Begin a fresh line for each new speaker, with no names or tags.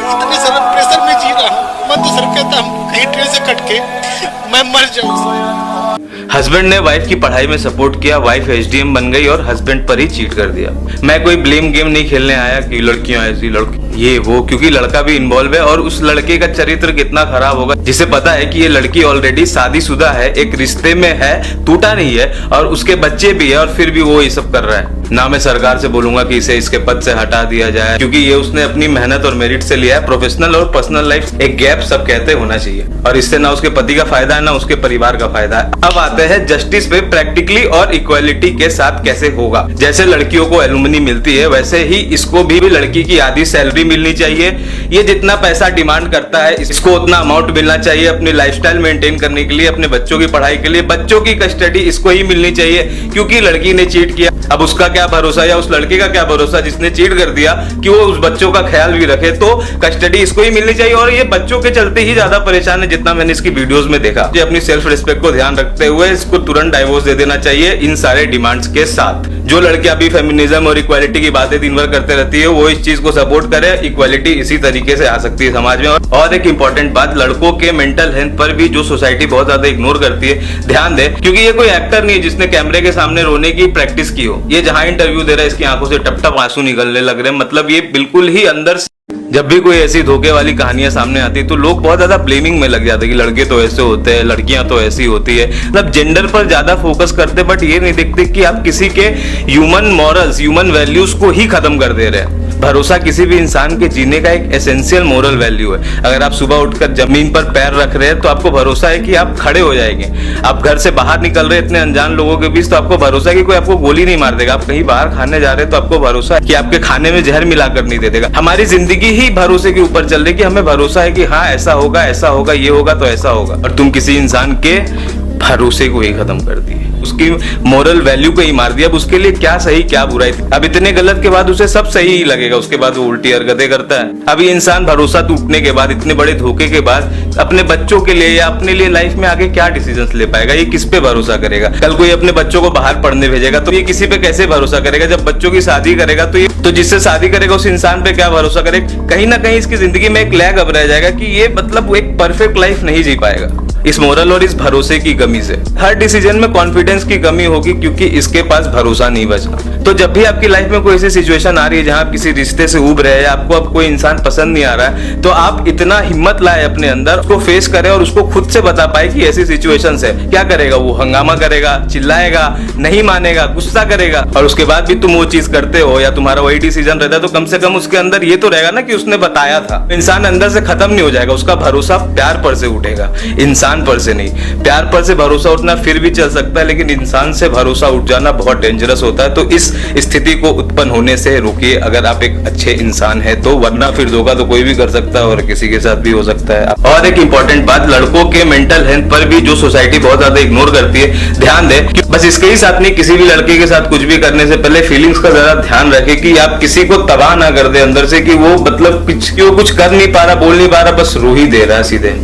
इतने सारे प्रेशर में जी रहा हूँ। मन तो सर कहता हूँ कहीं ट्रेन से कट के मैं मर जाऊँ।
हस्बैंड ने वाइफ की पढ़ाई में सपोर्ट किया, वाइफ एसडीएम बन गई और हस्बैंड पर ही चीट कर दिया। मैं कोई ब्लेम गेम नहीं खेलने आया कि लड़कियां ऐसी लड़की ये वो, क्योंकि लड़का भी इन्वॉल्व है और उस लड़के का चरित्र कितना खराब होगा जिसे पता है कि ये लड़की ऑलरेडी शादीशुदा है, एक रिश्ते में है, टूटा नहीं है और उसके बच्चे भी है और फिर भी वो ये सब कर रहा है। ना मैं सरकार से बोलूंगा कि इसे इसके पद से हटा दिया जाए, क्योंकि ये उसने अपनी मेहनत और मेरिट से लिया है। प्रोफेशनल और पर्सनल लाइफ एक गैप सब कहते होना चाहिए और इससे ना उसके पति का फायदा है ना उसके परिवार का फायदा है। अब आते हैं जस्टिस पे, प्रैक्टिकली और इक्वालिटी के साथ कैसे होगा। जैसे लड़कियों को एलुमनी मिलती है वैसे ही इसको भी लड़की की आधी सैलरी मिलनी चाहिए। ये जितना पैसा डिमांड करता है इसको उतना अमाउंट मिलना चाहिए अपनी लाइफस्टाइल मेंटेन करने के लिए, अपने बच्चों की पढ़ाई के लिए। बच्चों की कस्टडी इसको ही मिलनी चाहिए क्योंकि लड़की ने चीट किया। अब उसका क्या भरोसा या उस लड़के का क्या भरोसा जिसने चीट कर दिया कि वो उस बच्चों का ख्याल भी रखे, तो कस्टडी इसको ही मिलनी चाहिए। और ये बच्चों के चलते ही ज्यादा परेशान है जितना मैंने इसकी वीडियोस में देखा। ये अपनी सेल्फ रिस्पेक्ट को ध्यान रखते हुए इसको तुरंत डाइवोर्स दे देना चाहिए इन सारे डिमांड्स के साथ। जो लड़कियां अभी फेमिनिज्म और इक्वालिटी की बातें दिन भर करते रहती है वो इस चीज को सपोर्ट करे। इक्वालिटी इसी तरीके से आ सकती है समाज में। और एक इंपॉर्टेंट बात, लड़कों के मेंटल हेल्थ पर भी जो सोसाइटी बहुत ज्यादा इग्नोर करती है, ध्यान दे, क्योंकि ये कोई एक्टर नहीं है जिसने कैमरे के सामने रोने की प्रैक्टिस की हो। ये जहां इंटरव्यू दे रहा है इसकी आंखों से टप टप आंसू निकलने लग रहे हैं। मतलब ये बिल्कुल ही अंदर से जब भी कोई ऐसी धोखे वाली कहानियां सामने आती है तो लोग बहुत ज्यादा ब्लेमिंग में लग जाते हैं कि लड़के तो ऐसे होते हैं, लड़कियां तो ऐसी होती है। मतलब जेंडर पर ज्यादा फोकस करते बट ये नहीं देखते कि आप किसी के ह्यूमन मॉरल्स, ह्यूमन वैल्यूज को ही खत्म कर दे रहे हैं। भरोसा किसी भी इंसान के जीने का एक एसेंशियल मोरल वैल्यू है। अगर आप सुबह उठकर जमीन पर पैर रख रहे हैं तो आपको भरोसा है कि आप खड़े हो जाएंगे। आप घर से बाहर निकल रहे इतने अनजान लोगों के बीच तो आपको भरोसा है कि कोई आपको गोली नहीं मार देगा। आप कहीं बाहर खाने जा रहे हैं तो आपको भरोसा है कि आपके खाने में जहर मिलाकर नहीं दे देगा। हमारी जिंदगी ही भरोसे के ऊपर चल रही है कि हमें भरोसा है कि हाँ ऐसा होगा, ये होगा तो ऐसा होगा। और तुम किसी इंसान के भरोसे को ही खत्म कर दिए, उसकी मोरल वैल्यू को ही मार दिया। अब उसके लिए क्या सही क्या बुराई थी। अब इतने गलत के बाद उसे सब सही ही लगेगा, उसके बाद वो उल्टी हरकतें करता है। अब ये इंसान भरोसा टूटने के बाद, इतने बड़े धोखे के बाद अपने बच्चों के लिए या अपने लिए लाइफ में आगे क्या डिसीजंस ले पाएगा? ये किस पे भरोसा करेगा? कल कोई अपने बच्चों को बाहर पढ़ने भेजेगा तो ये किसी पे कैसे भरोसा करेगा? जब बच्चों की शादी करेगा तो जिससे शादी करेगा उस इंसान पे क्या भरोसा करेगा? कहीं ना कहीं इसकी जिंदगी में एक लैग अब रह जाएगा कि ये मतलब एक परफेक्ट लाइफ नहीं जी पाएगा इस मोरल और इस भरोसे की कमी से। हर डिसीजन में कॉन्फिडेंस की कमी होगी क्योंकि इसके पास भरोसा नहीं बचा। तो जब भी आपकी लाइफ में कोई ऐसी सिचुएशन आ रही है जहां आप किसी रिश्ते से उब रहे हैं या आपको अब कोई इंसान पसंद नहीं आ रहा है, तो आप इतना हिम्मत लाए अपने अंदर, उसको फेस करें और उसको खुद से बता पाए कि ऐसी सिचुएशन है। क्या करेगा वो? हंगामा करेगा, चिल्लाएगा, नहीं मानेगा, गुस्सा करेगा। और उसके बाद भी तुम वो चीज करते हो या तुम्हारा वही डिसीजन रहता है तो कम से कम उसके अंदर ये तो रहेगा ना कि उसने बताया था। इंसान अंदर से खत्म नहीं हो जाएगा, उसका भरोसा प्यार पर से उठेगा, इंसान पर से नहीं। प्यार पर से भरोसा उठना फिर भी चल सकता है लेकिन इंसान से भरोसा उठ जाना बहुत डेंजरस होता है। तो इस स्थिति को उत्पन्न होने से रोकिए अगर आप एक अच्छे इंसान है तो, वरना फिर धोखा तो कोई भी कर सकता है और किसी के साथ भी हो सकता है। और एक इंपॉर्टेंट बात, लड़कों के मेंटल हेल्थ पर भी जो सोसाइटी बहुत ज्यादा इग्नोर करती है, ध्यान दें। बस इसके ही साथ नहीं, किसी भी लड़के के साथ कुछ भी करने से पहले फीलिंग्स का जरा ध्यान रखें कि आप किसी को तबाह ना कर दे अंदर से कि वो मतलब कुछ कर नहीं पा रहा, बोल नहीं पा रहा, बस रो ही दे रहा है सीधे।